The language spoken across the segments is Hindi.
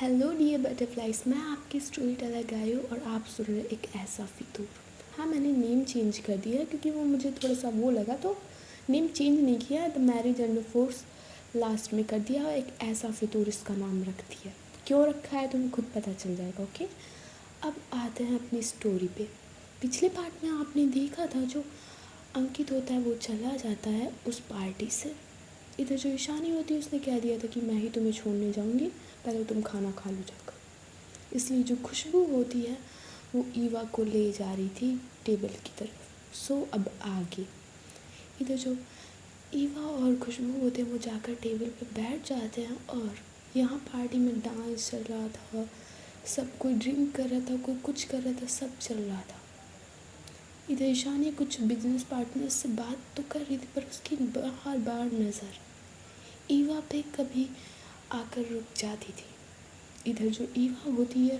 हेलो डियर बटरफ्लाइज, मैं आपकी स्टोरी टेलर गाई हूँ और आप सुन रहे एक ऐसा फितूर। हाँ, मैंने नेम चेंज कर दिया है क्योंकि वो मुझे थोड़ा सा वो लगा, तो नेम चेंज नहीं किया। The marriage under force last में कर दिया और एक ऐसा फितूर इसका नाम रख दिया। क्यों रखा है तुम्हें खुद पता चल जाएगा। ओके, अब आते हैं अपनी स्टोरी पे। पिछले पार्ट में आपने देखा था जो अंकित होता है वो चला जाता है उस पार्टी से। इधर जो ईशानी होती है उसने कह दिया था कि मैं ही तुम्हें छोड़ने जाऊंगी, पहले तुम खाना खा लो जाकर। इसलिए जो खुशबू होती है वो ईवा को ले जा रही थी टेबल की तरफ। सो अब आगे इधर जो ईवा और खुशबू होते हैं वो जाकर टेबल पे बैठ जाते हैं और यहाँ पार्टी में डांस चल रहा था, सब कोई ड्रिंक कर रहा था, कोई कुछ कर रहा था, सब चल रहा था। इधर ईशानी कुछ बिजनेस पार्टनर्स से बात तो कर रही थी पर उसकी बार बार नज़र ईवा पे कभी आकर रुक जाती थी। इधर जो ईवा होती है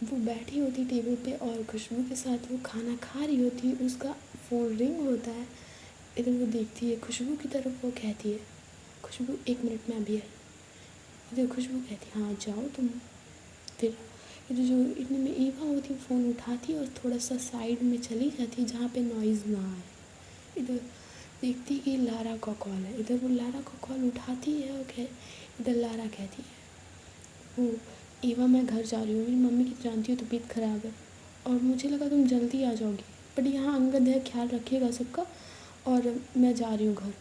वो बैठी होती टेबल पे और खुशबू के साथ वो खाना खा रही होती है। उसका फ़ोन रिंग होता है। इधर वो देखती है खुशबू की तरफ, वो कहती है खुशबू 1 मिनट में अभी है। इधर खुशबू कहती है हाँ जाओ तुम। फिर इधर जो इतने में ईवा होती है फ़ोन उठाती है और थोड़ा सा साइड में चली जाती है जहाँ पे नॉइज़ ना आए। इधर देखती कि लारा का कॉल है। इधर वो लारा का कॉल उठाती है और इधर लारा कहती है वो ईवा मैं घर जा रही हूँ, मेरी मम्मी की जानती हो तबीयत ख़राब है और मुझे लगा तुम जल्दी आ जाओगी, बट यहाँ अंगद है, ख्याल रखिएगा सबका, और मैं जा रही हूँ घर।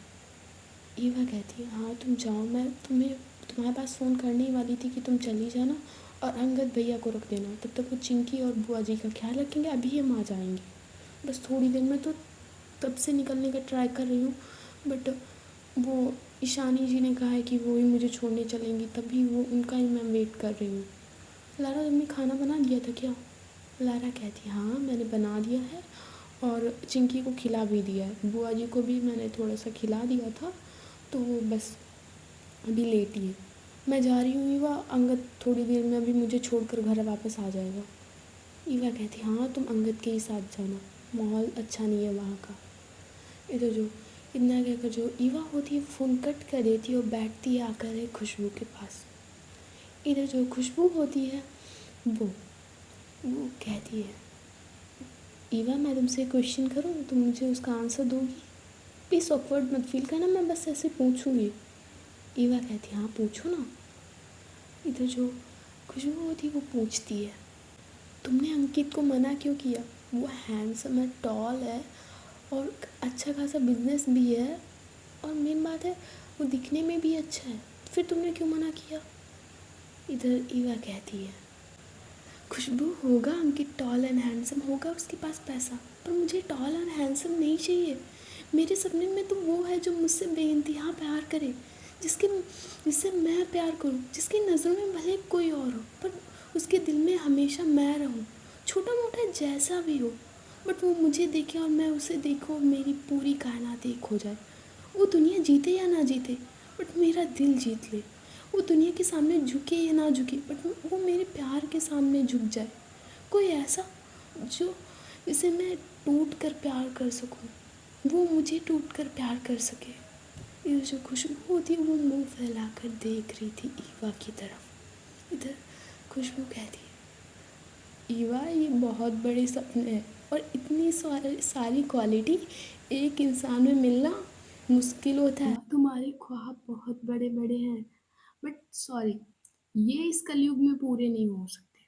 ईवा कहती है हाँ तुम जाओ, मैं तुम्हारे पास फ़ोन करने ही वाली थी कि तुम चली जाना और अंगद भैया को रख देना, तब तक वो चिंकी और बुआ जी का ख्याल रखेंगे, अभी हम आ जाएंगे बस थोड़ी देर में। तो तब से निकलने का ट्राई कर रही हूँ बट वो ईशानी जी ने कहा है कि वो ही मुझे छोड़ने चलेंगी, तभी वो उनका ही मैं वेट कर रही हूँ। लारा तुमने खाना बना दिया था क्या? लारा कहती हाँ मैंने बना दिया है और चिंकी को खिला भी दिया है, बुआ जी को भी मैंने थोड़ा सा खिला दिया था, तो वो बस अभी लेटी है। मैं जा रही हूँ ईवा, अंगद थोड़ी देर में अभी मुझे छोड़कर घर वापस आ जाएगा। ईवा कहती हाँ तुम अंगद के ही साथ जाना, माहौल अच्छा नहीं है वहाँ का। इधर जो इतना कहकर जो ईवा होती है फ़ोन कट कर देती है और बैठती है आकर है खुशबू के पास। इधर जो खुशबू होती है वो कहती है ईवा मैं तुमसे क्वेश्चन करूँ, तुम मुझे उसका आंसर दोगी? प्लीज़ ऑकवर्ड मत फील करना, मैं बस ऐसे पूछूंगी। ईवा कहती हाँ पूछो ना। इधर जो खुशबू होती है वो पूछती है तुमने अंकित को मना क्यों किया? वो हैंडसम है, टॉल है और अच्छा खासा बिजनेस भी है, और मेन बात है वो दिखने में भी अच्छा है, फिर तुमने क्यों मना किया? इधर ईवा कहती है खुशबू होगा अंकित टॉल एंड हैंडसम, होगा उसके पास पैसा, पर मुझे टॉल एंड हैंडसम नहीं चाहिए। मेरे सपने में तो वो है जो मुझसे बेइंतहा प्यार करे, जिसके जिससे मैं प्यार करूं, जिसकी नज़रों में भले कोई और हो पर उसके दिल में हमेशा मैं रहूं, छोटा मोटा जैसा भी हो, बट वो मुझे देखे और मैं उसे देखूं और मेरी पूरी कायनात एक हो जाए। वो दुनिया जीते या ना जीते बट मेरा दिल जीत ले। वो दुनिया के सामने झुके या ना झुके बट वो मेरे प्यार के सामने झुक जाए। कोई ऐसा जो जिसे मैं टूट कर प्यार कर सकूं, वो मुझे टूट कर प्यार कर सके। ये जो खुशबू होती है वो मुंह फैलाकर देख रही थी ईवा की तरफ। इधर खुशबू कहती है ईवा ये बहुत बड़े सपने हैं और इतनी सारी क्वालिटी एक इंसान में मिलना मुश्किल होता है। तुम्हारे ख्वाब बहुत बड़े बड़े हैं बट सॉरी, ये इस कलयुग में पूरे नहीं हो सकते।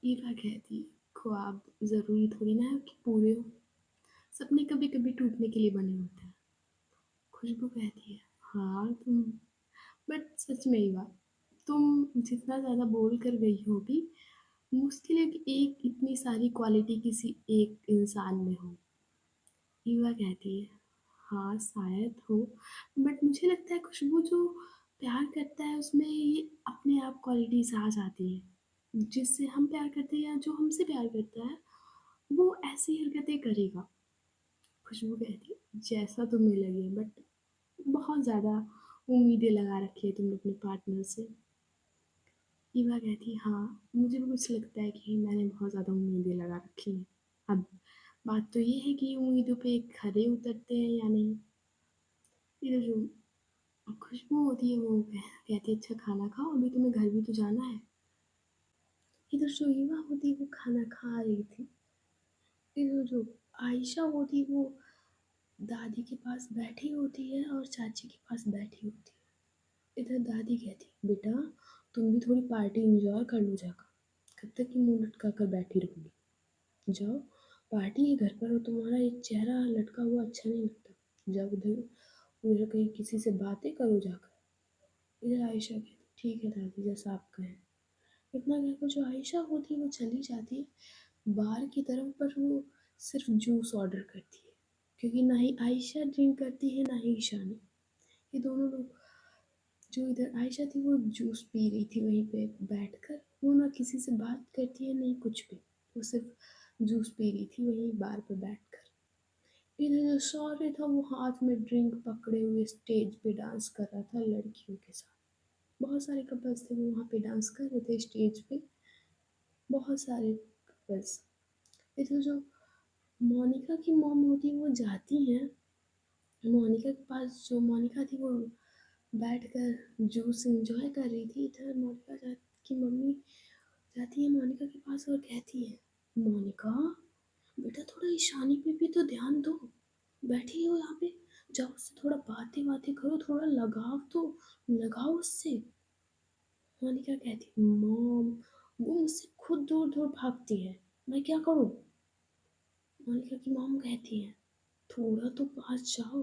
ईवा कहती ख्वाब ज़रूरी थोड़ी ना है कि पूरे हो, सपने कभी कभी टूटने के लिए बने होते हैं। खुशबू कहती है हाँ तुम, बट सच में ईवा तुम जितना ज़्यादा बोल कर गई हो भी, मुश्किल है कि एक इतनी सारी क्वालिटी किसी एक इंसान में हो। ईवा कहती है हाँ शायद हो, बट मुझे लगता है खुशबू जो प्यार करता है उसमें ये अपने आप क्वालिटीज आ जाती है, जिससे हम प्यार करते हैं या जो हमसे प्यार करता है वो ऐसी हरकतें करेगा। खुशबू कहती है जैसा तुम्हें लगे, बट बहुत ज़्यादा उम्मीदें लगा रखी है तुमने अपने पार्टनर से। ईवा कहती है हाँ मुझे भी कुछ लगता है कि मैंने बहुत ज़्यादा उम्मीदें लगा रखी हैं। अब बात तो ये है कि उम्मीदों पे खरे उतरते हैं या नहीं। इधर जो खुशबू होती है वो कहती है अच्छा खाना खाओ, अभी तुम्हें घर भी तो जाना है। इधर जो ईवा होती है वो खाना खा रही थी। इधर जो आयशा होती है वो दादी के पास बैठी होती है और चाची के पास बैठी होती है। इधर दादी कहती है बेटा तुम भी थोड़ी पार्टी एंजॉय कर लो जाकर, कब तक ही मुंह लटका कर बैठी रहोगी। जाओ पार्टी है घर पर और तुम्हारा एक चेहरा लटका हुआ अच्छा नहीं लगता। जाओ उधर उधर कहीं किसी से बातें करो जाकर। इधर आयशा कहती ठीक है दादी जैसा आप कहें। इतना कहकर जो आयशा होती है वो चली जाती है बार की तरफ, पर वो सिर्फ जूस ऑर्डर करती है क्योंकि ना ही आयशा ड्रिंक करती है ना ही ईशानी। ये दोनों लोग, जो इधर आयशा थी वो जूस पी रही थी वहीं पे बैठकर, वो ना किसी से बात करती है नहीं कुछ भी, वो सिर्फ जूस पी रही थी वहीं बार पे बैठकर। इधर जो सौर्य था वो हाथ में ड्रिंक पकड़े हुए स्टेज पे डांस कर रहा था लड़कियों के साथ। बहुत सारे कपल्स थे वो वहाँ पे डांस कर रहे थे स्टेज पे, बहुत सारे कपल्स। इधर जो मोनिका की मॉम होती है वो जाती हैं मोनिका के पास, जो मोनिका थी वो बैठकर जूस एंजॉय कर रही थी। इधर की मम्मी जाती है मोनिका के पास और कहती है मोनिका बेटा थोड़ा ईशानी पे भी तो ध्यान दो, बैठी हो यहाँ पे, जाओ उससे थोड़ा बातें बातें करो, थोड़ा लगाव तो लगाओ उससे। मोनिका कहती मॉम वो मुझसे खुद दूर दूर भागती है, मैं क्या करूँ। मोनिका की मॉम कहती है थोड़ा तो पास जाओ,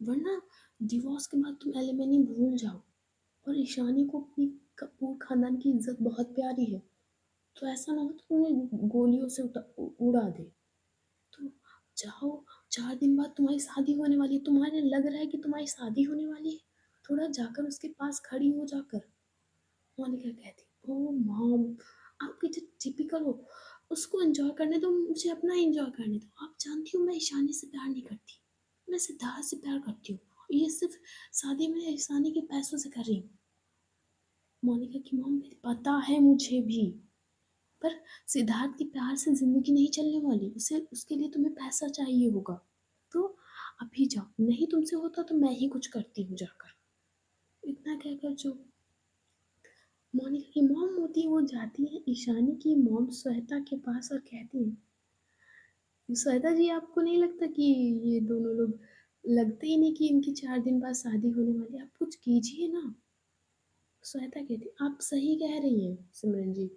वरना डिवोर्स के बाद तुम एलिमनी भूल जाओ। और ईशानी को अपनी कपूर खानदान की इज्जत बहुत प्यारी है, तो ऐसा ना हो तो उन्हें गोलियों से उड़ा दे। तो जाओ, 4 दिन बाद तुम्हारी शादी होने वाली है, तुम्हारे लग रहा है कि तुम्हारी शादी होने वाली है, थोड़ा जाकर उसके पास खड़ी हो जाकर। मोनिका कहती ओ मॉम आप कितने टिपिकल हो, उसको एंजॉय करने दो, मुझे अपना एंजॉय करने दो। आप जानती हो मैं ईशानी से प्यार नहीं करती, मैं सिद्धार्थ से प्यार करती हूँ, ये सिर्फ शादी में ईशानी के पैसों से कर रही हूँ। मोनिका की मॉम कहती पता है मुझे भी, पर सिद्धार्थ के प्यार से जिंदगी नहीं चलने वाली, उसे उसके लिए तुम्हें पैसा चाहिए होगा। तो अभी जाओ, नहीं तुमसे होता तो मैं ही कुछ करती हूँ जाकर। इतना कहकर जो मोनिका की मॉम होती है वो जाती है ईशानी की मॉम श्वेता के पास और कहती है श्वेता जी आपको नहीं लगता कि ये दोनों लोग, लगता ही नहीं कि इनकी 4 दिन बाद शादी होने वाली है, आप कुछ कीजिए ना। श्वेता कहती आप सही कह रही हैं सिमरन जी,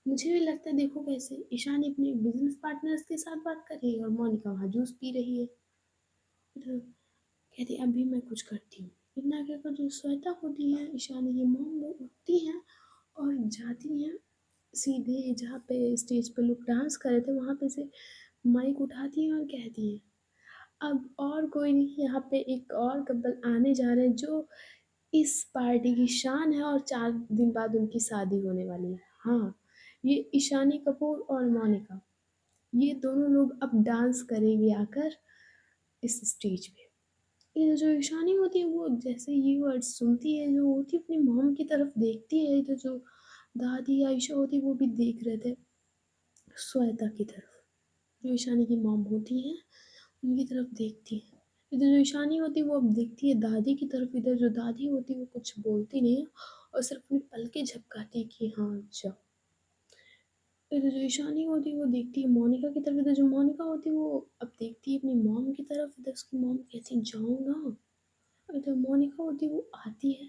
मुझे भी लगता है, देखो कैसे ईशानी अपने बिजनेस पार्टनर्स के साथ बात कर रही है और मोनिका वहाँ जूस पी रही है। फिर कहती अभी मैं कुछ करती हूँ। इतना कहकर जो श्वेता होती है ईशानी की मॉम वो उठती हैं और जाती हैं सीधे जहाँ पे स्टेज पे लोग डांस कर रहे थे वहाँ पे से माइक उठाती हैं और कहती हैं अब और कोई नहीं, यहाँ पे एक और कपल आने जा रहे हैं जो इस पार्टी की शान है और 4 दिन बाद उनकी शादी होने वाली है। हाँ, ये ईशानी कपूर और मोनिका, ये दोनों लोग अब डांस करेंगे आकर इस स्टेज पे। ये जो ईशानी होती है वो जैसे ये वर्ड सुनती है, जो होती है अपनी मॉम की तरफ देखती है, तो जो दादी आयशा होती है वो भी देख रहे थे श्वेता की तरफ, जो ईशानी की मॉम होती है उनकी तरफ देखती है। इधर जो ईशानी होती है वो अब देखती है दादी की तरफ, इधर जो दादी होती है वो कुछ बोलती नहीं है और सिर्फ अपनी पलकें झपकाती है कि हाँ जाओ। इधर जो ईशानी होती है वो देखती है मोनिका की तरफ, इधर जो मोनिका होती है वो अब देखती है अपनी मॉम की तरफ, इधर उसकी मॉम कहती है जाओ ना। इधर मोनिका होती है वो आती है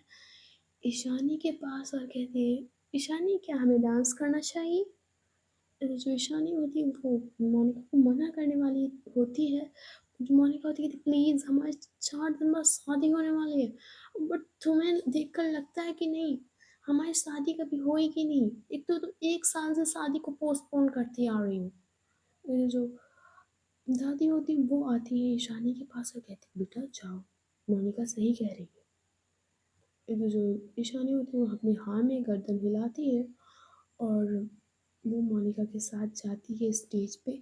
ईशानी के पास और कहती है ईशानी क्या हमें डांस करना चाहिए। इधर जो ईशानी होती है वो मोनिका को मना करने वाली होती है, जो मोनिका होती है कहती प्लीज़ हमारे 4 दिन बाद शादी होने वाली है, बट तुम्हें देखकर लगता है कि नहीं हमारी शादी कभी होएगी नहीं, एक तो तुम 1 साल से शादी को पोस्टपोन करती आ रही हो। मेरी जो दादी होती है वो आती है ईशानी के पास और कहती बेटा जाओ, मोनिका सही कह रही है। इधर जो ईशानी होती है वो अपनी हाँ में गर्दन हिलाती है और वो मोनिका के साथ जाती है स्टेज पे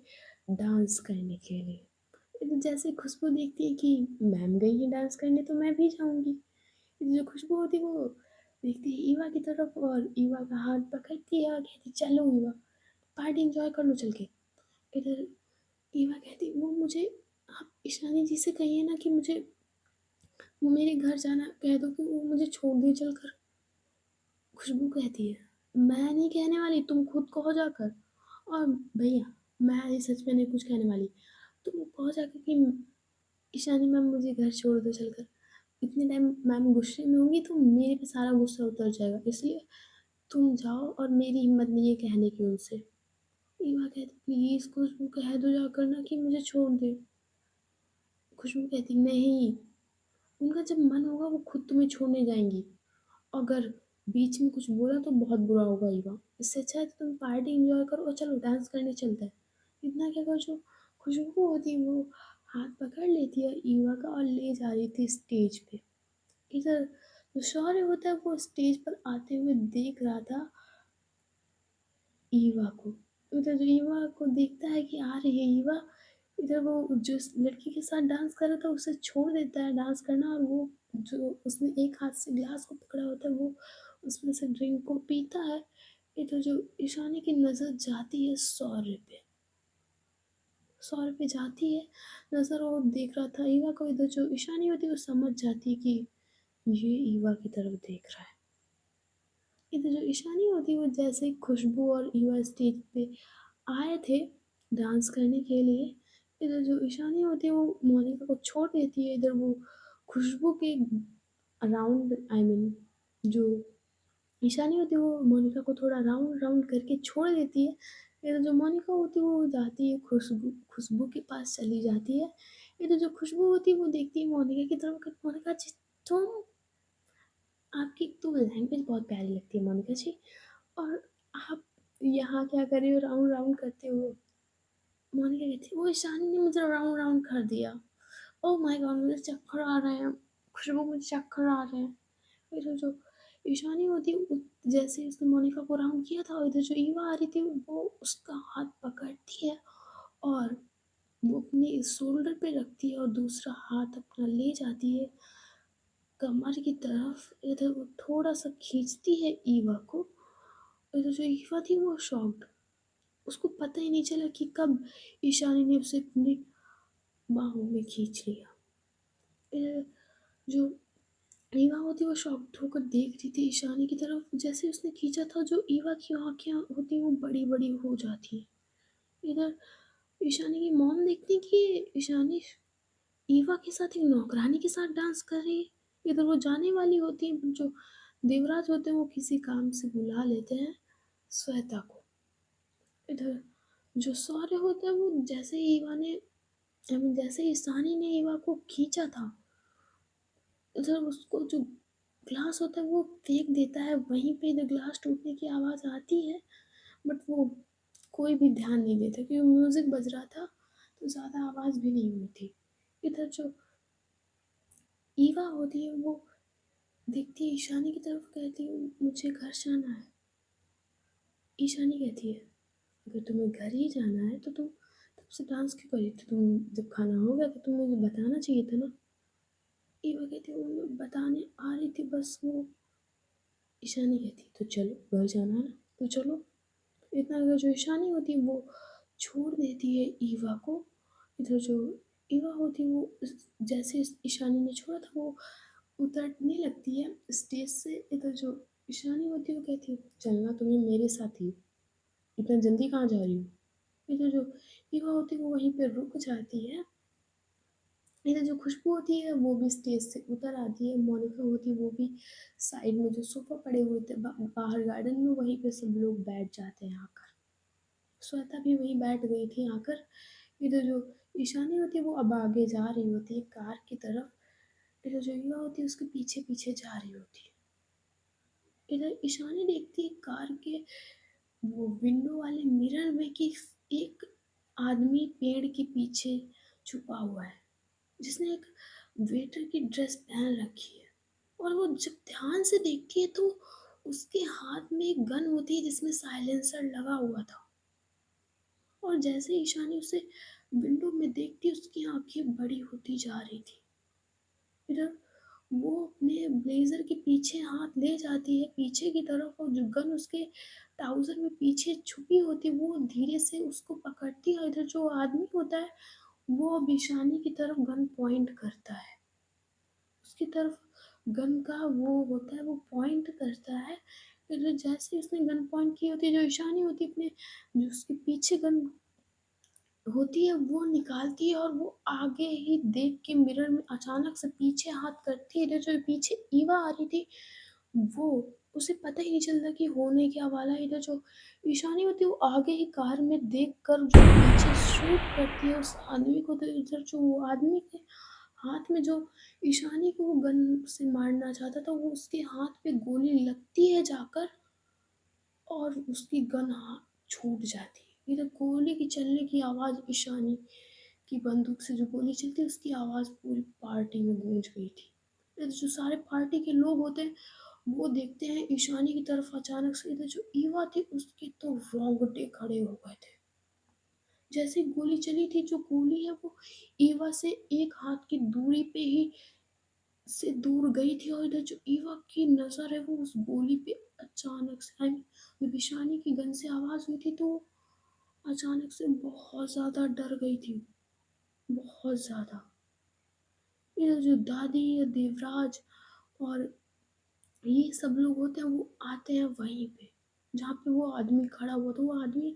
डांस करने के लिए। इधर जैसे खुशबू देखती है कि मैम गई है डांस करने तो मैं भी जाऊंगी। इधर जो खुशबू होती है वो देखती है ईवा की तरफ और ईवा का हाथ पकड़ती है और कहती चलो ईवा पार्टी एंजॉय कर लो चल के। इधर ईवा कहती वो मुझे, आप ईशानी जी से कहिए ना कि मुझे मेरे घर जाना कह दो कि वो मुझे छोड़ दे चलकर। खुशबू कहती है, मैं नहीं कहने वाली, तुम खुद कहो जाकर। और भैया, मैं सच में नहीं कुछ कहने वाली, तुम कहो जाकर कि ईशानी मैम मुझे घर छोड़ दो चलकर। इतने टाइम मैम गुस्से में होंगी तो मेरे पे सारा गुस्सा उतर जाएगा, इसलिए तुम जाओ और मेरी हिम्मत नहीं है कहने की उनसे। ईवा कहती, प्लीज खुशबू कह दो जाकर ना कि मुझे छोड़ दे। खुशबू कहती, नहीं, उनका जब मन होगा वो खुद तुम्हें छोड़ने जाएंगी। अगर बीच में कुछ बोला तो बहुत बुरा होगा ईवा। इससे अच्छा है कि तुम पार्टी एंजॉय करो और चलो डांस करने चलते हैं। इतना क्या कर, जो खुशबू होती है वो हाथ पकड़ लेती है ईवा का और ले जा रही थी स्टेज पे। इधर जो शौर्य होता है वो स्टेज पर आते हुए देख रहा था ईवा को। उधर जो ईवा को देखता है कि आ रही है ईवा, इधर वो जो लड़की के साथ डांस कर रहा था उसे छोड़ देता है डांस करना, और वो जो उसने एक हाथ से ग्लास को पकड़ा होता है वो उसमें से ड्रिंक को पीता है। इधर जो ईशानी की नज़र जाती है सौर्य पे, सौर्य पे जाती है नज़र, और देख रहा था ईवा को। इधर जो ईशानी होती है वो समझ जाती है कि ये ईवा की तरफ देख रहा है। इधर जो ईशानी होती है वो जैसे ही खुशबू और ईवा स्टेज पे आए थे डांस करने के लिए, इधर जो ईशानी होती है वो मोनिका को छोड़ देती है। इधर वो खुशबू के अराउंड, आई मीन जो ईशानी होती है वो मोनिका को थोड़ा राउंड राउंड करके छोड़ देती है। इधर जो मोनिका होती है वो जाती है खुशबू खुशबू के पास चली जाती है। इधर जो खुशबू होती है वो देखती है मोनिका की तरफ कि मोनिका जी, तुम, आपकी तो लैंग्वेज बहुत प्यारी लगती है मोनिका जी, और आप यहाँ क्या कर रही हो राउंड राउंड करते हो। मोनिका कहती है, वो ईशानी ने मुझे राउंड राउंड कर दिया। ओह माय गॉड, मुझे चक्कर आ रहे हैं। खुशबू, मुझे चक्कर आ रहे हैं। फिर जो ईशानी होती है जैसे ही उसने मोनिका को राउंड किया था, इधर जो ईवा आ रही थी वो उसका हाथ पकड़ती है और वो अपने शोल्डर पे रखती है और दूसरा हाथ अपना ले जाती है कमर की तरफ। इधर वो थोड़ा सा खींचती है ईवा को। इधर जो ईवा थी वो शॉक्ड, उसको पता ही नहीं चला कि कब ईशानी ने उसे अपने बाहों में खींच लिया। इधर जो ईवा होती वो शॉक्ड होकर देख रही थी ईशानी की तरफ। जैसे उसने खींचा था, जो ईवा की आंखें होती वो बड़ी बड़ी हो जाती। इधर ईशानी की मॉम देखती कि ईशानी ईवा के साथ एक नौकरानी के साथ डांस कर रही है। इधर वो जाने वाली होती है, जो देवराज होते हैं वो किसी काम से बुला लेते हैं श्वेता को। इधर जो सौर्य होता है वो जैसे ही ईवा ने, आई मीन जैसे ही ईशानी ने ईवा को खींचा था, इधर उसको जो ग्लास होता है वो फेंक देता है वहीं पे। इधर ग्लास टूटने की आवाज़ आती है, बट वो कोई भी ध्यान नहीं देता क्योंकि म्यूज़िक बज रहा था तो ज़्यादा आवाज़ भी नहीं हुई थी। इधर जो ईवा होती है वो देखती है ईशानी की तरफ, कहती है मुझे घर जाना है। ईशानी कहती है, अगर तुम्हें घर ही जाना है तो तुम तब से डांस क्यों कर रही थी, तुम जब खाना हो गया तो तुम्हें मुझे बताना चाहिए था ना। ईवा कहती है, वो मैं बताने आ रही थी बस वो। ईशानी कहती है, तो चलो घर जाना है ना, तो चलो। इतना अगर जो ईशानी होती है वो छोड़ देती है ईवा को। इधर जो ईवा होती है वो जैसे ईशानी ने छोड़ा था वो उतरने लगती है स्टेज से। इधर जो ईशानी होती है वो कहती है, चलना तुम्हें मेरे साथ ही, इतना जल्दी कहाँ जा रही हो। इधर जो ईवा होती है वो वहीं पे रुक जाती है। इधर जो खुशबू होती है वो भी स्टेज से उतर आती है। मोनिका होती है वो भी साइड में जो सोफा पड़े हुए थे बाहर गार्डन में, वहीं पे सब लोग बैठ जाते हैं आकर। श्वेता भी वहीं बैठ गई थी आकर। इधर जो ईशानी होती है वो अब आगे जा रही होती है कार की तरफ। इधर जो युवा होती है उसके पीछे पीछे जा रही होती है। इधर ईशानी देखती है कार के वो विंडो वाले मिरर में कि एक आदमी पेड़ के पीछे छुपा हुआ है, जिसने एक वेटर की ड्रेस पहन रखी है। और वो जब ध्यान से देखती है तो उसके हाथ में एक गन होती है जिसमें साइलेंसर लगा हुआ था। और जैसे ईशानी उसे विंडो में देखती उसकी आंखें बड़ी होती जा रही थी। इधर वो अपने ब्लेजर के पीछे हाथ ले जाती है पीछे की तरफ, और जो गन उसके ट्राउजर में पीछे छुपी होती है वो धीरे से उसको पकड़ती है। इधर जो आदमी होता है वो अब ईशानी की तरफ गन पॉइंट करता है। उसकी तरफ गन का वो होता है, वो पॉइंट करता है। फिर जैसे ही उसने गन पॉइंट की होती है, जो ईशानी होती है अपने जो उसके पीछे गन होती है वो निकालती है और वो आगे ही देख के मिरर में अचानक से पीछे हाथ करती है। इधर जो पीछे ईवा आ रही थी वो उसे पता ही नहीं चलता कि होने क्या वाला है। इधर जो ईशानी होती है वो आगे ही कार में देख कर जो पीछे शूट करती है उस आदमी को। तो इधर जो वो आदमी के हाथ में जो ईशानी को वो गन से मारना चाहता था वो उसके हाथ पे गोली लगती है जाकर और उसकी गन छूट जाती है। इधर गोली की चलने की आवाज़ ईशानी की बंदूक से जो गोली चलती है उसकी आवाज़ पूरी पार्टी में गूंज गई थी। इधर जो सारे पार्टी के लोग होते हैं वो देखते हैं ईशानी की तरफ अचानक से। इधर जो ईवा थी उसके तो रोंगटे खड़े हो गए थे। जैसे गोली चली थी जो गोली है वो ईवा से एक हाथ की दूरी पे ही से दूर गई थी और इधर जो ईवा की नज़र है वो उस गोली पे अचानक से जब ईशानी की गन से आवाज़ हुई थी तो अचानक से बहुत ज़्यादा डर गई थी, बहुत ज़्यादा। इधर जो दादी या देवराज और ये सब लोग होते हैं वो आते हैं वहीं पे जहाँ पे वो आदमी खड़ा हुआ था। वो आदमी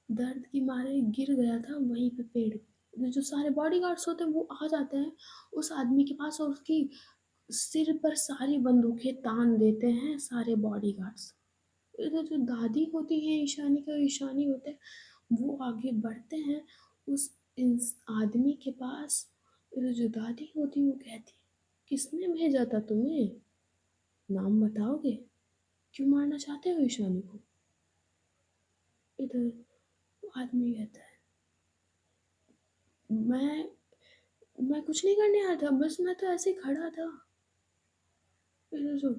दर्द की मारे गिर गया था वहीं पे पेड़ पे। जो सारे बॉडीगार्ड्स होते हैं वो आ जाते हैं उस आदमी के पास और उसकी सिर पर सारी बंदूकें तान देते हैं सारे बॉडीगार्ड्स। इधर जो दादी होती है ईशानी का ईशानी होते हैं वो आगे बढ़ते हैं उस आदमी के पास। इधर जो दादी होती है वो कहती है किसने भेजा था तुम्हें, नाम बताओगे, क्यों मारना चाहते हो ईशानी को। इधर वो आदमी कहता है मैं कुछ नहीं करने आया था, बस मैं तो ऐसे ही खड़ा था। इधर जो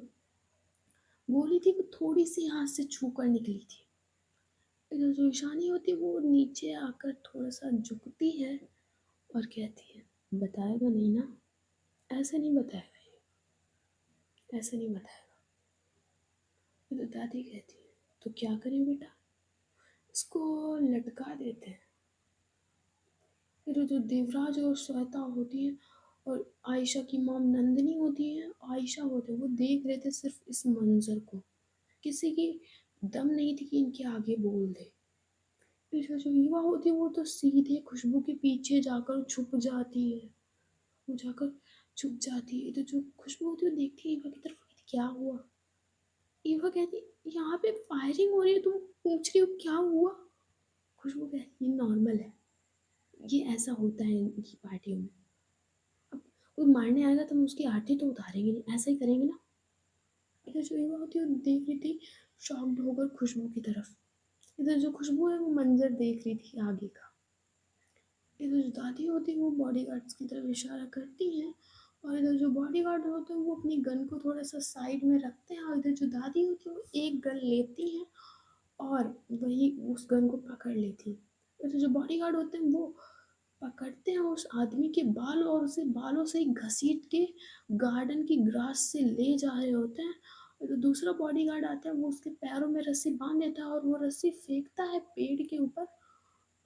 गोली थी वो थोड़ी सी हाथ से छू कर निकली थी। इधर जो ईशानी होती है वो नीचे आकर थोड़ा सा झुकती है और कहती है बताएगा नहीं ना, ऐसे नहीं बताएगा ये, ऐसे नहीं बताएगा। इधर दादी कहती है तो क्या करें बेटा, इसको लटका देते हैं। फिर जो देवराज और श्वेता होती है और आयशा की मॉम नंदिनी होती है, आयशा होते हैं, वो देख रहे थे सिर्फ इस मंजर को। किसी की दम नहीं थी कि इनके आगे बोल दे। फिर जो युवा होती है वो तो सीधे खुशबू के पीछे जाकर छुप जाती है। वो जाकर छुप जाती है। तो जो खुशबू होती है वो देखती है ईवा की तरफ, कहती क्या हुआ। ईवा कहती यहाँ पे फायरिंग हो रही है, तुम पूछ रही हो क्या हुआ। खुशबू कहती ये नॉर्मल है, ये ऐसा होता है इनकी पार्टियों में। अब कोई मारने आएगा तो हम उसकी आरती तो उतारेंगे नहीं, ऐसा ही करेंगे ना। इधर जो ईवा होती है वो देख रही थी शॉक्ड होकर खुशबू की तरफ। इधर जो खुशबू है वो मंजर देख रही थी आगे का। इधर जो दादी होती है वो बॉडीगार्ड्स की तरफ इशारा करती हैं और इधर जो बॉडीगार्ड होते हैं वो अपनी गन को थोड़ा सा साइड में रखते हैं और इधर जो दादी होती है वो एक गन लेती हैं और वही उस गन को पकड़ लेती है। इधर जो बॉडीगार्ड होते हैं वो पकड़ते हैं उस आदमी के बाल और उसे बालों से ही घसीट के गार्डन की ग्रास से ले जा रहे होते हैं। और जो दूसरा बॉडीगार्ड आता है वो उसके पैरों में रस्सी बांध देता है और वो रस्सी फेंकता है पेड़ के ऊपर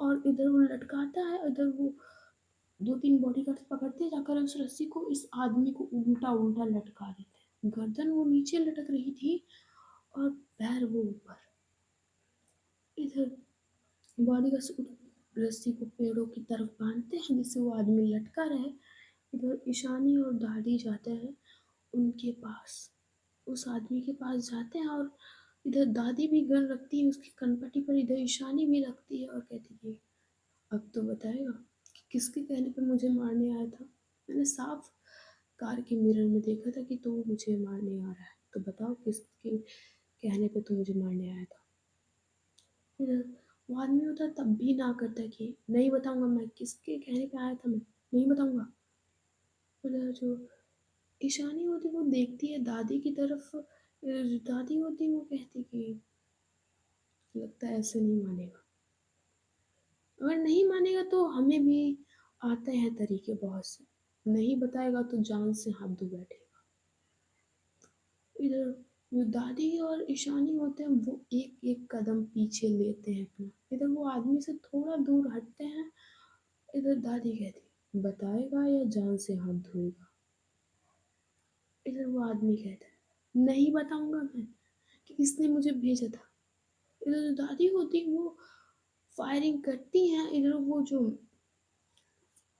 और इधर वो लटकाता है। इधर वो दो तीन बॉडीगार्ड्स पकड़ते हैं जाकर उस रस्सी को इस आदमी को उल्टा उल्टा लटका देते हैं। गर्दन वो नीचे लटक रही थी और पैर वो ऊपर। इधर बॉडीगार्ड्स रस्सी को पेड़ों की तरफ बांधते हैं जिससे वो आदमी लटका रहे। इधर ईशानी और दादी जाते हैं उनके पास, उस आदमी के पास जाते हैं और इधर दादी भी गन रखती है उसकी कनपट्टी पर, इधर ईशानी भी रखती है और कहती है अब तो बताएगा कि किसके कहने पे मुझे मारने आया था। मैंने साफ कार के मिरर में देखा था कि तो मुझे मारने आ रहा है, तो बताओ किसके कहने पे तो मुझे मारने आया था। फिर वो आदमी होता तब भी ना करता कि नहीं बताऊंगा, मैं किसके कहने पे आया था, मैं नहीं बताऊंगा। फिर जो ईशानी होती वो देखती है दादी की तरफ। जो दादी होती वो कहती कि लगता है ऐसे नहीं मानेगा, अगर नहीं मानेगा तो हमें भी आते हैं तरीके बहुत से, नहीं बताएगा तो जान से हाथ धो बैठेगा। इधर जो दादी और ईशानी होते हैं वो एक एक कदम पीछे लेते हैं अपना, इधर वो आदमी से थोड़ा दूर हटते हैं। इधर दादी कहती बताएगा या जान से हाथ धोएगा। इधर वो आदमी कहता है, नहीं बताऊँगा मैं कि किसने मुझे भेजा था। इधर जो दादी होती है वो फायरिंग करती हैं, इधर वो जो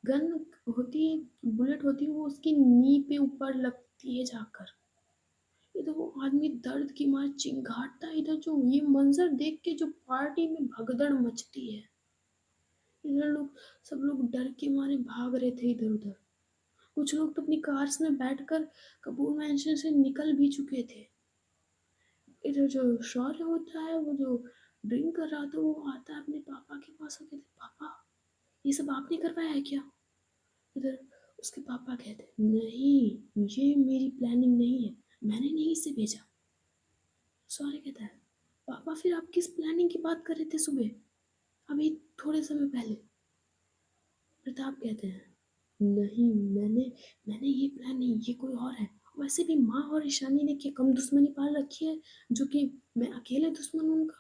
गन होती है, बुलेट होती है, वो उसकी नी पे ऊपर लगती है जाकर। इधर वो आदमी दर्द की मारे चिंघाड़ता है, इधर जो ये मंज़र देख के जो पार्टी में भगदड़ मचती है। इधर लोग सब लोग डर के मारे भाग रहे थे इधर-उधर। कुछ लोग तो अपनी कार्स में बैठकर कपूर मैंशन से निकल भी चुके थे। इधर जो शौर्य होता है, वो जो ड्रिंक कर रहा था, वो आता है अपने पापा के पास और कहता है, "पापा, ये सब आपने करवाया है क्या?" इधर उसके पापा कहते हैं, "नहीं, ये मेरी प्लानिंग नहीं है, मैंने नहीं इसे भेजा।" शौर्य कहता है, "पापा फिर आप किस प्लानिंग की बात कर रहे थे सुबह? अभी थोड़े समय पहले?" प्रताप कहते हैं, "नहीं, मैंने मैंने ये प्लान नहीं, ये कोई और है। वैसे भी माँ और ईशानी ने क्या कम दुश्मनी पाल रखी है, जो कि मैं अकेले दुश्मन हूँ उनका?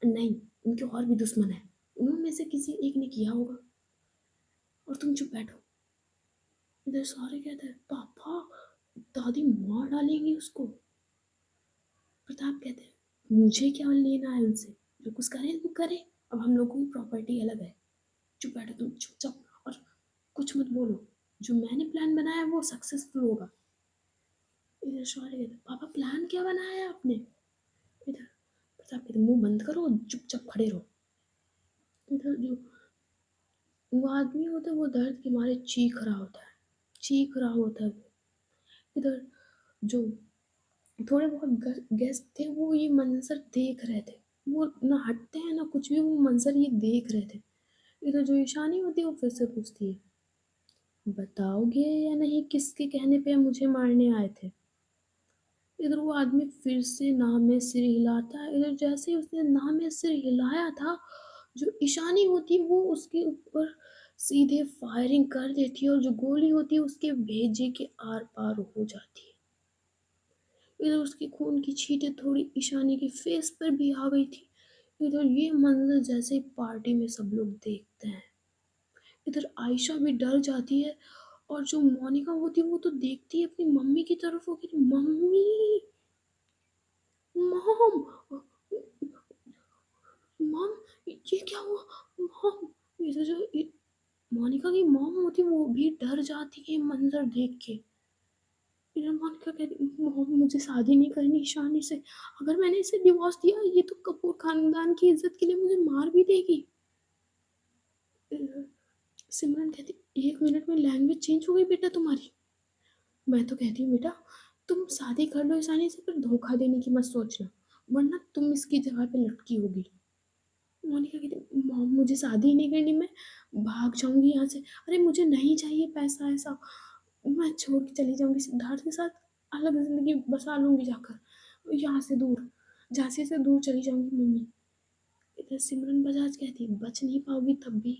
नहीं, उनके और भी दुश्मन हैं। उनमें से किसी एक ने किया होगा और तुम चुप बैठो।" इधर शौर्य कहता है, "पापा, दादी मार डालेंगी उसको।" प्रताप कहते हैं, "मुझे क्या लेना है उनसे? जो कुछ करें तो करें, अब हम लोगों की प्रॉपर्टी अलग है। चुप बैठो तुम, चुपचाप, और कुछ मत बोलो। जो मैंने प्लान बनाया है वो सक्सेसफुल होगा।" इधर शौर्य कहता है, "पापा प्लान क्या बनाया है आपने?" इधर प्रताप कहते हैं, "मुँह बंद करो, चुपचाप खड़े रहो।" इधर जो वो आदमी होता है वो दर्द के मारे चीख रहा होता है, चीख रहा होता है। इधर जो थोड़े बहुत गेस्ट थे वो ये मंजर देख रहे थे। वो ना हटते हैं ना कुछ भी, वो मंजर ये देख रहे थे। इधर जो ईशानी होती है वो फिर से पूछती है, बताओगे या नहीं किसके कहने पे मुझे मारने आए थे? इधर वो आदमी फिर से नाव में सिर हिलाता है। इधर जैसे ही उसने नाव में सिर हिलाया था, जो ईशानी होती है वो उसके ऊपर सीधे फायरिंग कर देती है और जो गोली होती है उसके भेजे के आर पार हो जाती है। इधर उसकी खून की छींटें थोड़ी ईशानी के फेस पर भी आ गई थी। इधर ये मंजर जैसे ही पार्टी में सब लोग देखते हैं, इधर आयशा भी डर जाती है और जो मोनिका होती है वो तो देखती है अपनी मम्मी की तरफ, वो कहती, मम्मी, मॉम, मॉम, ये क्या हुआ, मॉम। इधर जो मोनिका की मॉम होती है वो भी डर जाती है मंजर देख के। फिर मोनिका कहती, मॉम मुझे शादी नहीं करनी ईशानी से, अगर मैंने इसे डिवोर्स दिया ये तो कपूर खानदान की इज्जत के लिए मुझे मार भी देगी। सिमरन कहती, 1 मिनट में लैंग्वेज चेंज हो गई बेटा तुम्हारी। मैं तो कहती हूँ बेटा, तुम शादी कर लो ईशानी से, पर धोखा देने की मत सोचना, वरना तुम इसकी जगह पे लटकी होगी। मोनिका कहती, मॉम मुझे शादी ही नहीं करनी, मैं भाग जाऊंगी यहाँ से। अरे मुझे नहीं चाहिए पैसा ऐसा, मैं छोड़ के चली जाऊंगी सिद्धार्थ के साथ, अलग जिंदगी बसा लूंगी जाकर यहाँ से दूर, झांसी से दूर चली जाऊंगी मम्मी। इधर सिमरन बजाज कहती, बच नहीं पाओगी तब भी।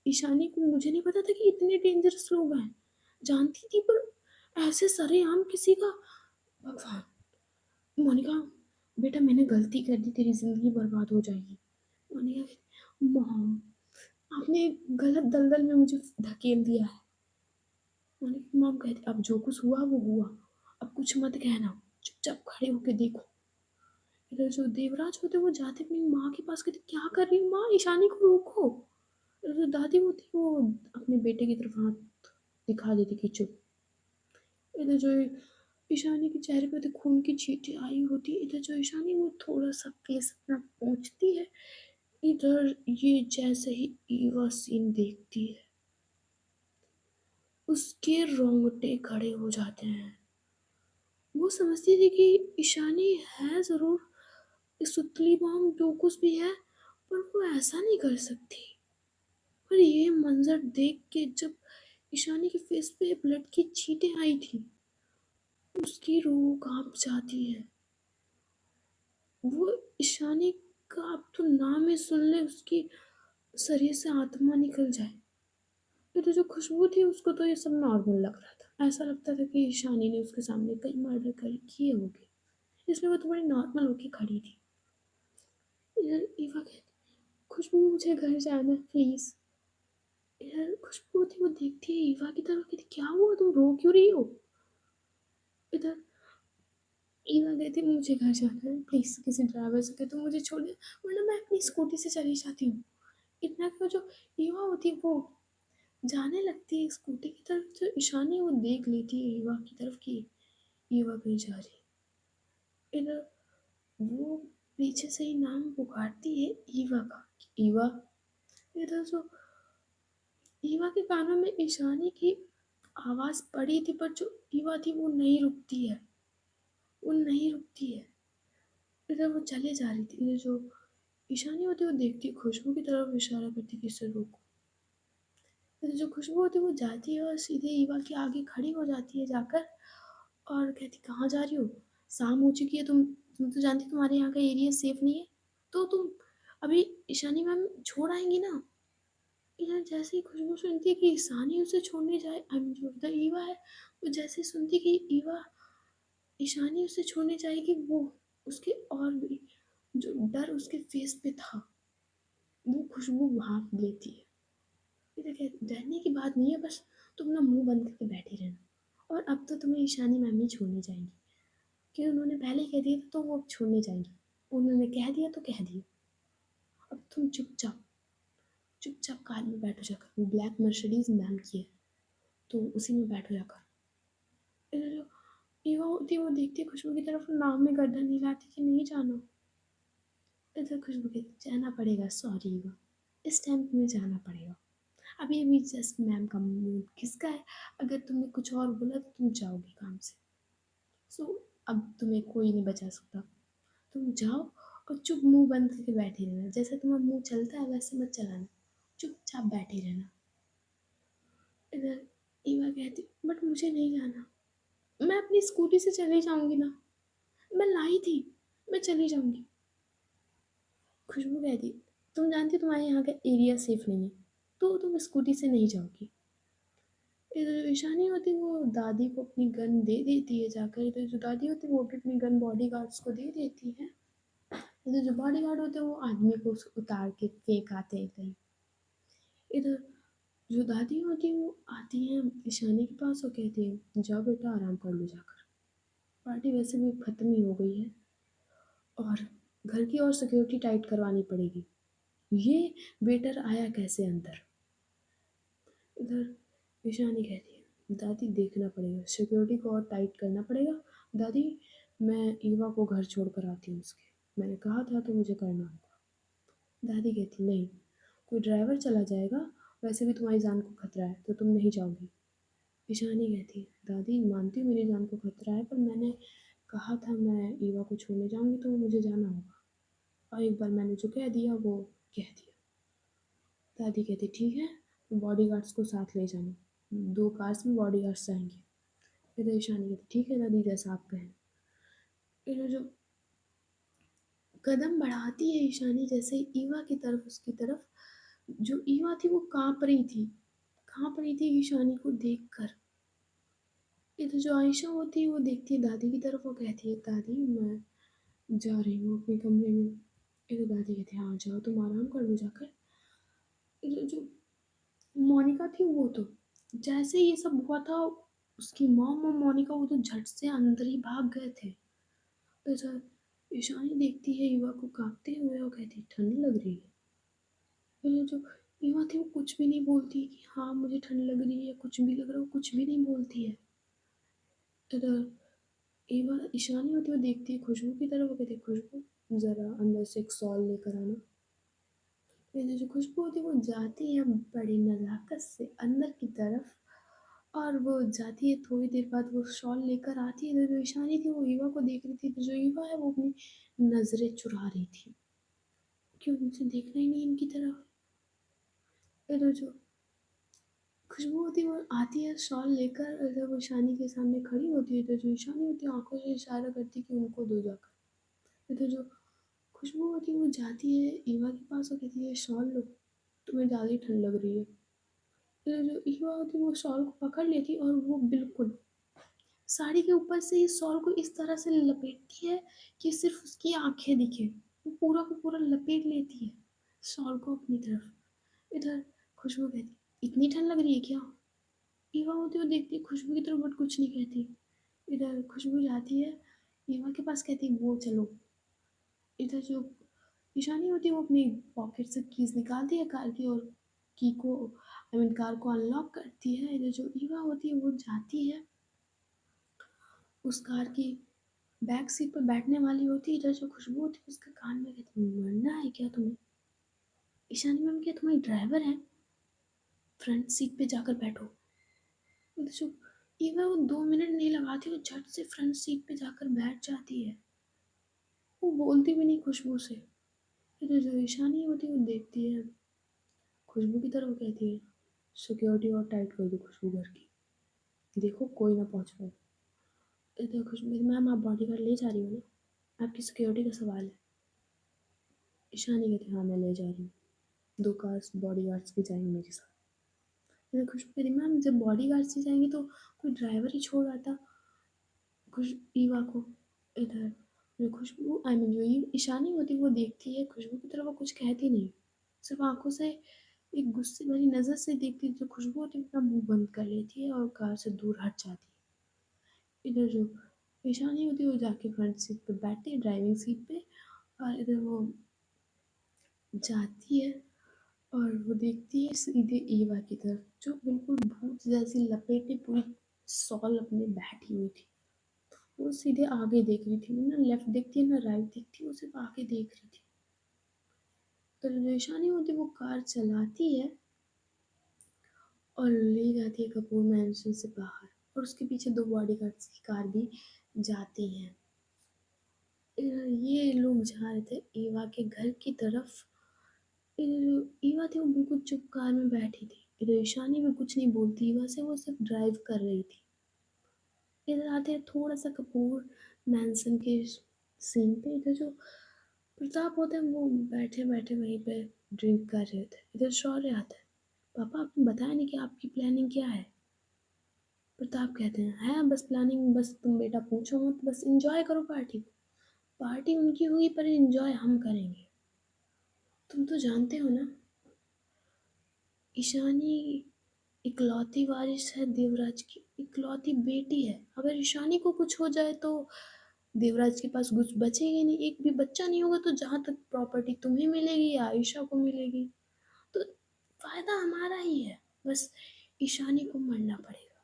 ईशानी को मुझे नहीं पता था कि इतने डेंजरस लोग हैं, जानती थी पर ऐसे सरेआम किसी का, भगवान। मोनिका, बेटा मैंने गलती कर दी, तेरी जिंदगी बर्बाद हो जाएगी। मोनिका कहती, मॉम आपने गलत दलदल में मुझे धकेल दिया है। मोनिका मॉम कहती, अब जो कुछ हुआ वो हुआ, अब कुछ मत कहना, चुपचाप खड़े होके देखो। इधर जो देवराज होते वो जाते अपनी माँ के पास, कहते, क्या कर रही हो माँ, ईशानी को रोको। इधर जो दादी होती वो अपने बेटे की तरफ हाथ दिखा देती कि चुप। इधर जो ईशानी के चेहरे पे तो खून की छींटें आई होती, इधर जो ईशानी वो थोड़ा सा फेस अपना पोंछती है। इधर ये जैसे ही ईवा सीन देखती है, उसके रोंगटे खड़े हो जाते हैं। वो समझती थी कि ईशानी है ज़रूर सुतली बॉम्ब जो कुछ भी है, पर वो ऐसा नहीं कर सकती। पर ये मंजर देख के जब ईशानी के फेस पे ब्लड की छींटें आई थी, उसकी रूह कांप जाती है। वो ईशानी का अब तो नाम ही सुन ले उसकी शरीर से आत्मा निकल जाए। ये तो जो खुशबू थी उसको तो ये सब नॉर्मल लग रहा था, ऐसा लगता था कि ईशानी ने उसके सामने कई मर्डर कर किए होंगे, इसलिए वो तो बड़ी नॉर्मल होके खड़ी थी। इधर ईवा कहती, खुशबू मुझे घर जाना है प्लीज। इधर खुशबू थी वो देखती है ईवा की तरफ, कहती, क्या हुआ तुम रो क्यों रही हो? इधर ईवा कहती मुझे घर जाना है, प्लीज़ किसी ड्राइवर से कह दो मुझे छोड़ दे, वरना मैं अपनी स्कूटी से चली जाती हूँ। इतना कि वो जो ईवा होती है वो जाने लगती है स्कूटी की तरफ, जो ईशानी वो देख लेती है ईवा की तरफ कि ईवा कहीं जा रही है। इधर वो पीछे से ही नाम पुकारती है ईवा का, ईवा। इधर जो ईवा के कानों में ईशानी की आवाज़ पड़ी थी, पर जो ईवा थी वो नहीं रुकती है, वो नहीं रुकती है। इधर वो चले जा रही थी, इधर जो ईशानी होती है वो देखती है खुशबू की तरफ, इशारा करती है कि इसे रोको। इधर जो खुशबू होती है वो जाती है और सीधे ईवा के आगे खड़ी हो जाती है जाकर, और कहती कहाँ जा रही हो, शाम हो चुकी है, तुम तो जानती हो तुम्हारे यहाँ का एरिया सेफ नहीं है, तो तुम अभी ईशानी मैम छोड़ आएंगी ना। इधर जैसे ही खुशबू सुनती है कि ईशानी उसे छोड़ने जाए, आई मीन जो इधर ईवा है वो जैसे ही सुनती कि ईवा ईशानी उसे छोड़ने जाएगी, वो उसके और भी जो डर उसके फेस पे था वो खुशबू भाप लेती है। ये देखिए डरने की बात नहीं है, बस तुम ना मुंह बंद करके बैठे रहना, और अब तो तुम्हें ईशानी मैम ही छोड़ने जाएंगी, कि उन्होंने पहले कह दिया था तो वो अब छोड़ने जाएंगी, उन्होंने कह दिया तो कह दिया। अब तुम चुपचाप चुपचाप कार में बैठो जाकर, वो ब्लैक मर्सिडीज मैम की है तो उसी में बैठो जाकर। इधर जो ईवा होती है वो देखती है खुशबू की तरफ, नाम में गर्दन हिलाती कि नहीं जाना। इधर खुशबू कहती जाना पड़ेगा, सॉरी ईवा, इस टाइम तुम्हें जाना पड़ेगा, अभी अभी जस्ट मैम का मूड किसका है, अगर तुमने कुछ और बोला तो तुम जाओगी काम से। सो अब तुम्हें कोई नहीं बचा सकता, तुम जाओ और चुप मुंह बंद करके बैठे रहना, जैसे तुम्हारा मुंह चलता है वैसे मत चलाना, चुपचाप बैठे रहना। इधर ईवा कहती बट मुझे नहीं जाना, मैं अपनी स्कूटी से चली जाऊंगी ना, मैं लाई थी, मैं चली जाऊंगी। खुशबू कहती तुम जानती हो तुम्हारे यहाँ का एरिया सेफ नहीं है, तो तुम स्कूटी से नहीं जाओगी। इधर जो ईशानी होती वो दादी को अपनी गन दे देती है जाकर, इधर जो दादी होती है वो भी अपनी गन बॉडी गार्ड्स को दे देती है। इधर जो बॉडी गार्ड होते हैं वो आदमी को उतार के फेंक आते हैं कहीं। इधर जो दादी होती है वो आती है ईशानी के पास और कहती है जाओ बेटा आराम कर लो जाकर, पार्टी वैसे भी ख़त्म ही हो गई है, और घर की और सिक्योरिटी टाइट करवानी पड़ेगी, ये वेटर आया कैसे अंदर। इधर ईशानी कहती है दादी देखना पड़ेगा, सिक्योरिटी को और टाइट करना पड़ेगा, दादी मैं ईवा को घर छोड़ कर आती हूँ उसके, मैंने कहा था तो मुझे करना होगा। दादी कहती नहीं, कोई ड्राइवर चला जाएगा, वैसे भी तुम्हारी जान को खतरा है तो तुम नहीं जाओगी। ईशानी कहती दादी मानती हूँ मेरी जान को खतरा है, पर मैंने कहा था मैं ईवा को छोड़ने जाऊंगी तो मुझे जाना होगा, और एक बार मैंने जो कह दिया वो कह दिया। दादी कहती ठीक है, बॉडी गार्ड्स को साथ ले जाना, 2 कार्स में बॉडी गार्ड्स जाएंगे। फिर ईशानी कहती ठीक है दादी जैसा आप कहें। फिर जो कदम बढ़ाती है ईशानी जैसे ईवा की तरफ, उसकी तरफ, जो ईवा थी वो कांप रही थी ईशानी को देखकर। इधर जो आयशा होती है वो देखती है दादी की तरफ और कहती है दादी मैं जा रही हूँ अपने कमरे में। इधर दादी कहती है हाँ जाओ तुम आराम कर लो जाकर। इधर जो मोनिका थी वो तो जैसे ये सब हुआ था, उसकी मॉम और मोनिका वो तो झट से अंदर ही भाग गए थे। इधर ईशानी देखती है युवा को कांपते हुए और कहती है ठंड लग रही है। फिर जो युवा थी वो कुछ भी नहीं बोलती कि हाँ मुझे ठंड लग रही है या कुछ भी लग रहा है, वो कुछ भी नहीं बोलती है। इधर युवा ईशानी होती है वो देखती है खुशबू की तरफ, वो कहती है खुशबू ज़रा अंदर से एक सॉल लेकर आना। फिर जो खुशबू होती है वो जाती है बड़ी नज़ाकत से अंदर की तरफ, और वो जाती है थोड़ी देर बाद वो शॉल लेकर आती है। जो ईशानी थी वो ईवा को देख रही थी, तो जो ईवा है वो अपनी नज़रें चुरा रही थी, क्यों मुझे देखना ही नहीं इनकी तरफ। फिर जो खुशबू होती है वो आती है शॉल लेकर, जब वो ईशानी के सामने खड़ी होती है तो जो ईशानी होती है आंखों से इशारा करती है कि उनको दो जाकर। फिर जो खुशबू होती है वो जाती है ईवा के पास और कहती है शॉल लो, तुम्हें ज़्यादा ही ठंड लग रही है। फिर जो ईवा होती है वो शॉल को पकड़ लेती है और वो बिल्कुल साड़ी के ऊपर से इस शॉल को इस तरह से लपेटती है कि सिर्फ उसकी आंखें दिखे, वो पूरा को पूरा लपेट लेती है शॉल को अपनी तरफ। इधर खुशबू कहती इतनी ठंड लग रही है क्या। ईवा होती है वो देखती है खुशबू की तरफ बट कुछ नहीं कहती। इधर खुशबू जाती है, ईवा के पास कहती है वो चलो। इधर जो ईशानी होती है वो अपनी पॉकेट से कीज़ निकालती है कार की और की को कार को अनलॉक करती है। इधर जो ईवा होती है वो जाती है उस कार की बैक सीट पर बैठने वाली होती है। इधर जो खुशबू होती है उसके कान में कहती है मरना है क्या तुम्हें? ईशानी मैम क्या तुम्हारी ड्राइवर है? फ्रंट सीट पे जाकर बैठो। इधर जो ईवा वो 2 मिनट नहीं लगाती, वो झट से फ्रंट सीट पे जाकर बैठ जाती है। वो बोलती भी नहीं खुशबू से। फिर जो ईशानी होती है वो देखती है खुशबू की तरफ, कहती है सिक्योरिटी और टाइट कर दो खुशबू घर की, देखो कोई ना पहुंच पाए। इधर खुशबू, मैम आप बॉडी गार्ड ले जा रही हो ना, आपकी सिक्योरिटी का सवाल है। ईशानी कहती है हाँ मैं ले जा रही हूँ, 2 कार्स बॉडी गार्ड्स भी जाएंगे मेरे साथ। इधर खुशबू कहती मैम जब बॉडी गार्ड्स ही जाएंगे तो कोई ड्राइवर ही छोड़ आता खुश ईवा को। इधर जो खुशबू आई मीन जो ईशानी होती है वो देखती है खुशबू की तरफ, वो कुछ कहती नहीं, सिर्फ आंखों से एक गुस्से भरी नज़र से देखती है। जो खुशबू होती है अपना मुंह बंद कर लेती है और कार से दूर हट जाती है। इधर जो ईशानी होती है वो जाके फ्रंट सीट पे बैठती है, ड्राइविंग सीट पे, और इधर वो जाती है और वो देखती है सीधे ईवा की तरफ जो बिल्कुल भूत जैसी लपेटे पूरी सॉल अपने बैठी हुई थी। वो सीधे आगे देख रही थी, वो ना लेफ्ट देखती है ना राइट देखती है, वो सिर्फ आगे देख रही थी। तो रेशानी होती वो कार चलाती है और ले जाती है कपूर मैंशन से बाहर, और उसके पीछे 2 बॉडीगार्ड्स की कार भी जाती हैं। ये लोग जा रहे थे ईवा के घर की तरफ। ईवा थी वो बिल्कुल चुप कार में बैठी थी। इधर ईशानी भी कुछ नहीं बोलती ईवा से, वो सिर्फ ड्राइव कर रही थी। इधर आते हैं थोड़ा सा कपूर मैंसन के सीन पे। इधर जो प्रताप होते हैं वो बैठे बैठे वहीं पे ड्रिंक कर रहे थे। इधर शौर्य आता है, पापा आपने बताया नहीं कि आपकी प्लानिंग क्या है? प्रताप कहते हैं है बस प्लानिंग, बस तुम बेटा पूछो मत, बस इंजॉय करो पार्टी को। पार्टी उनकी हुई पर इंजॉय हम करेंगे। तुम तो जानते हो ना ईशानी इकलौती वारिस है देवराज की, इकलौती बेटी है। अगर ईशानी को कुछ हो जाए तो देवराज के पास कुछ बचेगा नहीं, एक भी बच्चा नहीं होगा, तो जहाँ तक प्रॉपर्टी तुम्हें मिलेगी या आयशा को मिलेगी, तो फायदा हमारा ही है। बस ईशानी को मरना पड़ेगा।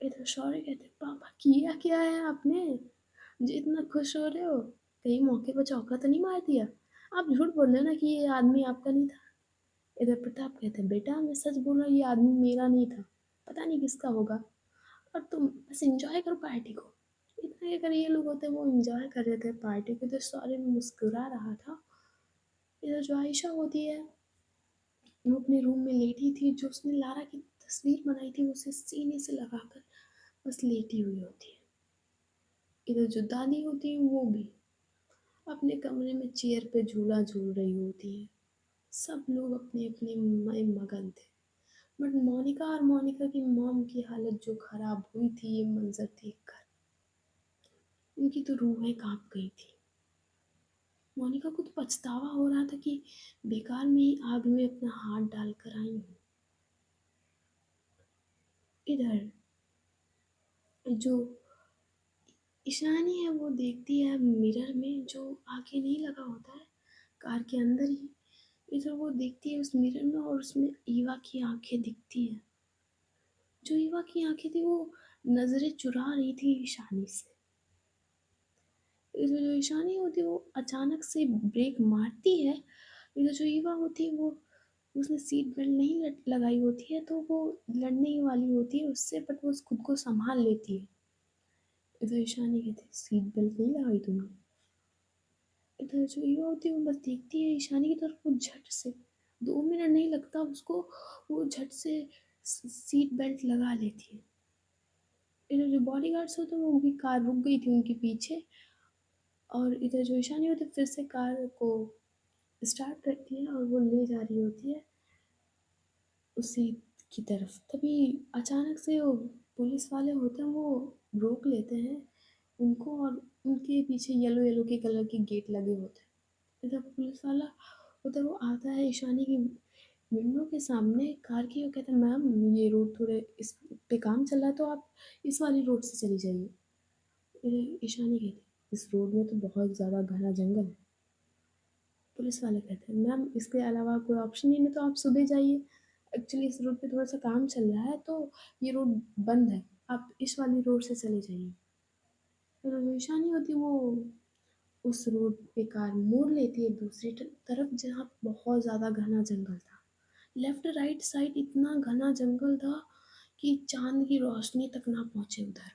इधर शौर्य कहते पापा किया क्या है आपने जो इतना खुश हो रहे हो? कहीं मौके पर चौका तो नहीं मार दिया? आप झूठ बोल रहे हो ना कि ये आदमी आपका नहीं था। इधर प्रताप कहते हैं बेटा मैं सच बोल रहा हूँ, ये आदमी मेरा नहीं था, पता नहीं किसका होगा, और तुम बस इंजॉय करो पार्टी को। इतना अगर ये लोग होते वो इंजॉय कर रहे थे पार्टी को। इधर सॉरी में मुस्कुरा रहा था। इधर जो आयशा होती है वो अपने रूम में लेटी थी, जो उसने लारा की तस्वीर बनाई थी वो उसे सीने से लगाकर बस लेटी हुई होती है। इधर जो दादी होती है वो भी अपने कमरे में चेयर पे झूला झूल रही होती है। सब लोग अपने अपने में मगन थे, बट मोनिका और मोनिका की मॉम की हालत जो खराब हुई थी ये मंजर देखकर, उनकी तो रूहें कांप गई थी। मोनिका को तो पछतावा हो रहा था कि बेकार में ही आग में अपना हाथ डालकर आई हूँ। इधर जो ईशानी है वो देखती है मिरर में जो आगे नहीं लगा होता है कार के अंदर ही। इधर वो देखती है उस मिरर में और उसमें ईवा की आंखें दिखती हैं। जो ईवा की आंखें थी वो नजरें चुरा रही थी ईशानी से। इधर जो ईशानी होती है वो अचानक से ब्रेक मारती है। इधर जो ईवा होती है वो उसने सीट बेल्ट नहीं लगाई होती है, तो वो लड़ने ही वाली होती है उससे, बट वो खुद को संभाल लेती है। इधर ईशानी कहती है सीट बेल्ट नहीं लगाई तुमने? इधर जो ईवा होती है वो बस देखती है ईशानी की तरफ, वो झट से 2 मिनट नहीं लगता उसको, वो झट से सीट बेल्ट लगा लेती है। इधर जो बॉडी गार्ड्स होते हैं वो भी कार रुक गई थी उनके पीछे, और इधर जो ईशानी होती है फिर से कार को स्टार्ट करती है और वो ले जा रही होती है उसी की तरफ। तभी अचानक से वो पुलिस वाले होते हैं वो रोक लेते हैं उनको, और उनके पीछे येलो येलो के कलर के गेट लगे होते हैं। इधर पुलिस वाला होता है वो आता है ईशानी की विंडो के सामने कार की, वो कहता है मैम ये रोड थोड़े इस पे काम चल रहा है तो आप इस वाली रोड से चली जाइए। ईशानी कहती इस रोड में तो बहुत ज़्यादा घना जंगल है। पुलिस वाले कहते हैं मैम इसके अलावा कोई ऑप्शन ही नहीं तो आप सुबह जाइए। एक्चुअली इस रोड पे थोड़ा सा काम चल रहा है तो ये रोड बंद है, आप इस वाली रोड से चले जाइए। तो ईशानी होती है वो उस रोड पे कार मोड़ लेती है दूसरी तरफ जहाँ बहुत ज़्यादा घना जंगल था। लेफ्ट राइट साइड इतना घना जंगल था कि चाँद की रोशनी तक ना पहुँचे उधर।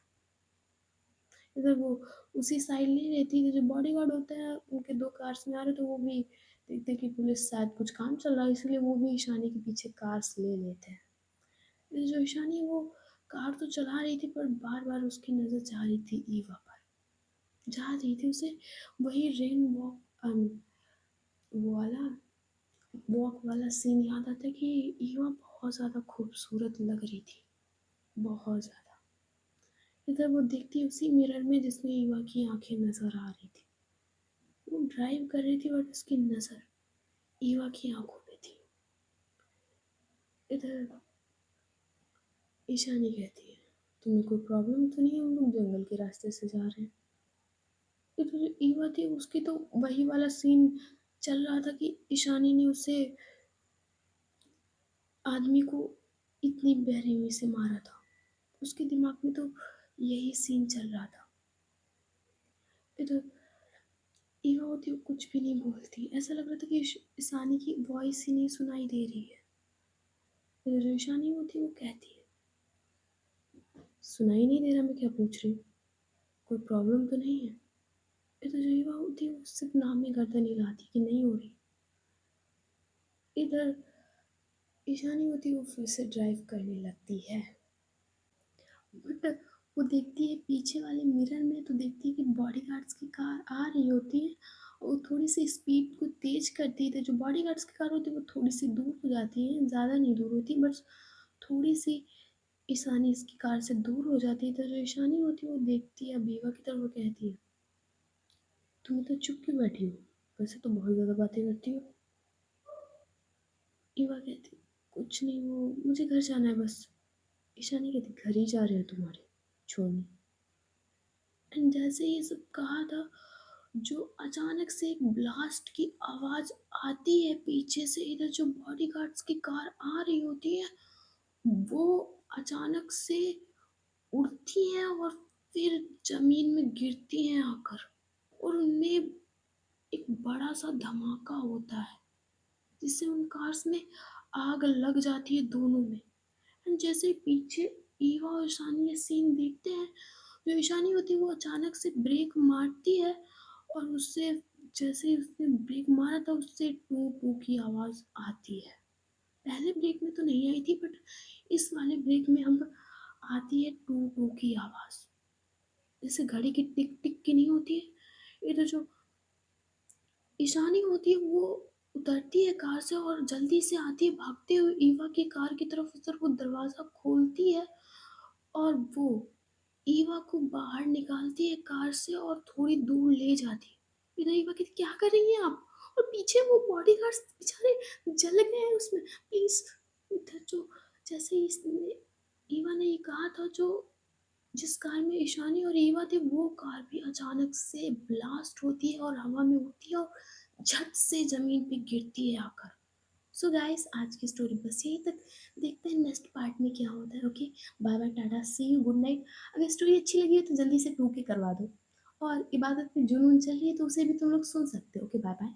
इधर वो उसी साइड नहीं रहती थी, जो बॉडीगार्ड होते हैं उनके 2 कार्स में आ रहे तो वो भी देखते कि पुलिस शायद कुछ काम चल रहा है इसलिए वो भी ईशानी के पीछे कार्स ले लेते हैं। फिर जो ईशानी वो कार तो चला रही थी पर बार-बार उसकी नज़र जा रही थी ईवा पर। जा रही थी उसे वही रेन वॉक वो वाला वॉक वाला सीन याद आता है कि ईवा बहुत ज़्यादा खूबसूरत लग रही थी, बहुत ज़्यादा। इधर वो देखती है उसी मिरर में जिसमें ईवा की आँखें नज़र आ रही थी। वो ड्राइव कर रही थी बट उसकी नज़र ईवा की आँखों पे थी। इधर ईशानी कहती है, तुम्हें कोई प्रॉब्लम तो नहीं है? हम लोग जंगल के रास्ते से जा रहे हैं। इधर जो ईवा थी उसकी तो वही वाला सीन चल रहा था कि ईशानी ने उसे आदमी को इतनी बेरहमी से मारा था। उसके दिमाग में तो यही सीन चल रहा था। इधर ईवा होती वो कुछ भी नहीं बोलती। ऐसा लग रहा था कि ईशानी की वॉइस ही नहीं सुनाई दे रही है। इधर जो ईशानी होती वो कहती है, सुनाई नहीं दे रहा मैं क्या पूछ रही हूँ? कोई प्रॉब्लम तो नहीं है? इधर जो युवा होती है वो सिर्फ नाम में गर्दन हिलाती कि नहीं हो रही। इधर ईशानी होती है वो फिर से ड्राइव करने लगती है बट वो देखती है पीछे वाले मिरर में तो देखती है कि बॉडीगार्ड्स की कार आ रही होती है। वो थोड़ी सी स्पीड को तेज करती है तो जो बॉडीगार्ड्स की कार होती है वो थोड़ी सी दूर हो जाती है, ज़्यादा नहीं दूर होती बट थोड़ी सी ईशानी इसकी कार से दूर हो जाती है। तो जो ईशानी होती है वो देखती है बीवा की तरफ, वो कहती है तुम तो चुप क्यों बैठी हो? वैसे तो बहुत ज़्यादा बातें करती हो। ईवा कहती कुछ नहीं, वो मुझे घर जाना है बस। ईशानी कहती घर ही जा रहे हैं तुम्हारे छोड़ने। एंड जैसे ये सब कहा था जो अचानक से एक ब्लास्ट की आवाज़ आती है पीछे से। इधर जो बॉडीगार्ड्स की कार आ रही होती है वो अचानक से उड़ती हैं और फिर ज़मीन में गिरती हैं आकर और उनमें एक बड़ा सा धमाका होता है जिससे उन कार्स में आग लग जाती है दोनों में। एंड जैसे पीछे ईवा और ईशानी ये सीन देखते हैं, जो ईशानी होती है वो अचानक से ब्रेक मारती है और उससे जैसे ही उसने ब्रेक मारा था उससे टू टू की आवाज़ आती है। पहले ब्रेक में तो नहीं आई थी बट इस वाले ब्रेक में हम आती है टू टू की आवाज़। जैसे घड़ी की टिक टिक की नहीं होती है। इधर जो ईशानी होती है वो उतरती है कार से और जल्दी से आती है भागते हुए ईवा की कार की तरफ। उधर वो दरवाज़ा खोलती है और वो ईवा को बाहर निकालती है कार से और थोड़ी दूर ले जाती है। इधर ईवा कहती क्या कर रही हैं आप? और पीछे वो बॉडीगार्ड्स बेचारे जल गए हैं उसमें, प्लीज़। इधर जो जैसे ही इसने ईवा ने ये कहा था, जो जिस कार में ईशानी और ईवा थे वो कार भी अचानक से ब्लास्ट होती है और हवा में उड़ती है और झट से ज़मीन पे गिरती है आकर। सो गाइस आज की स्टोरी बस यहीं तक। देखते हैं नेक्स्ट पार्ट में क्या होता है। Okay, bye bye, tata, see you, good night. अगर स्टोरी अच्छी लगी है तो जल्दी से 2K करवा दो और इबादत में जुनून चल रही है तो उसे भी तुम लोग सुन सकते हो। Okay, bye bye.